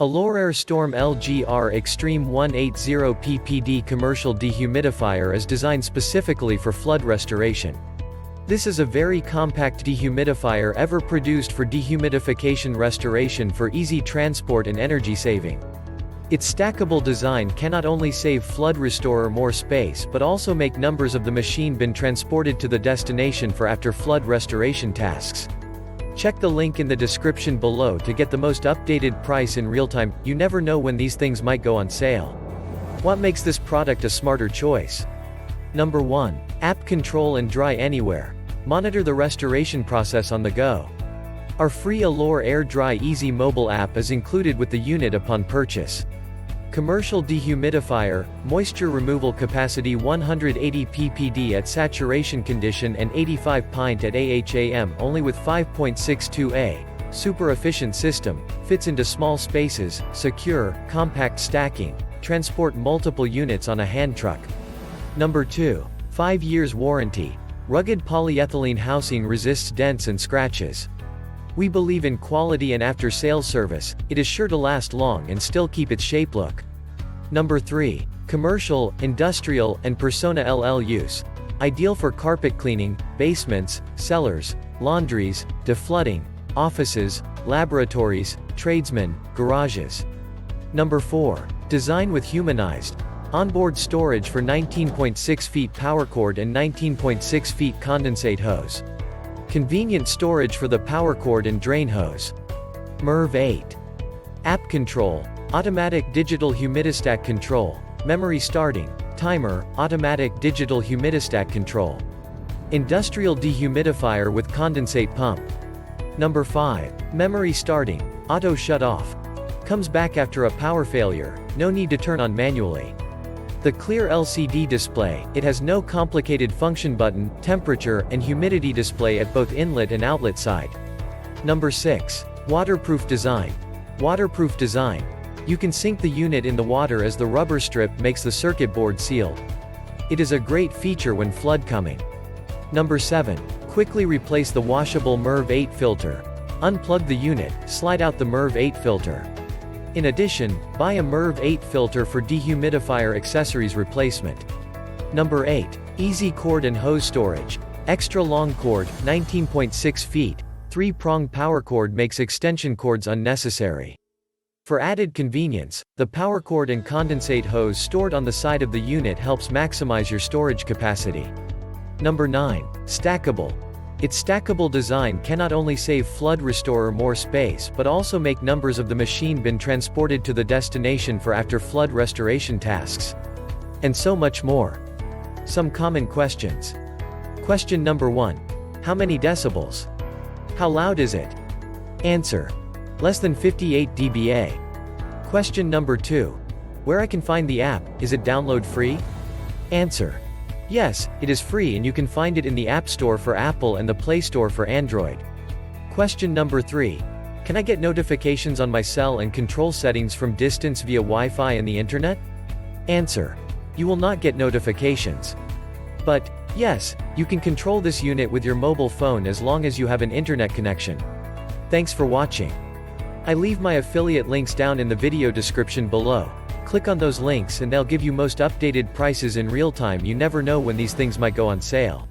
ALORAIR Storm LGR Extreme 180 ppd Commercial Dehumidifier is designed specifically for flood restoration. This is a very compact dehumidifier ever produced for dehumidification restoration for easy transport and energy saving. Its stackable design can not only save flood restorer more space but also make numbers of the machine bin transported to the destination for after flood restoration tasks. Check the link in the description below to get the most updated price in real time. You never know when these things might go on sale. What makes this product a smarter choice? Number 1. App control and dry anywhere. Monitor the restoration process on the go. Our free AlorAir DryEasy mobile app is included with the unit upon purchase. Commercial Dehumidifier, moisture removal capacity 180 ppd at saturation condition and 85 pint at AHAM only with 5.62A. Super efficient system, fits into small spaces, secure, compact stacking, transport multiple units on a hand truck. Number 2. 5 years warranty. Rugged polyethylene housing resists dents and scratches. We believe in quality and after-sales service. It is sure to last long and still keep its shape look. Number 3. Commercial, industrial, and persona LL use. Ideal for carpet cleaning, basements, cellars, laundries, deflooding, offices, laboratories, tradesmen, garages. Number 4. Design with humanized. Onboard storage for 19.6 feet power cord and 19.6 feet condensate hose. Convenient storage for the power cord and drain hose. MERV 8. App control, automatic digital humidistat control, memory starting, timer, automatic digital humidistat control. Industrial dehumidifier with condensate pump. Number 5. Memory starting, auto shut off. Comes back after a power failure, no need to turn on manually. The clear LCD display, it has no complicated function button, temperature, and humidity display at both inlet and outlet side. Number 6. Waterproof design. Waterproof design. You can sink the unit in the water as the rubber strip makes the circuit board sealed. It is a great feature when flood coming. Number 7. Quickly replace the washable MERV 8 filter. Unplug the unit, slide out the MERV 8 filter. In addition, buy a MERV 8 filter for dehumidifier accessories replacement. Number 8. Easy cord and hose storage. Extra long cord, 19.6 feet, 3-prong power cord makes extension cords unnecessary. For added convenience, the power cord and condensate hose stored on the side of the unit helps maximize your storage capacity. Number 9. Stackable. Its stackable design can not only save flood restorer more space but also make numbers of the machine bin transported to the destination for after flood restoration tasks. And so much more. Some common questions. Question number 1. How many decibels? How loud is it? Answer. Less than 58 dBA. Question number 2. Where I can find the app, is it download free? Answer. Yes, it is free and you can find it in the App Store for Apple and the Play Store for Android. Question number 3. Can I get notifications on my cell and control settings from distance via Wi-Fi and the internet? Answer. You will not get notifications. But, yes, you can control this unit with your mobile phone as long as you have an internet connection. Thanks for watching. I leave my affiliate links down in the video description below. Click on those links and they'll give you most updated prices in real time. You never know when these things might go on sale.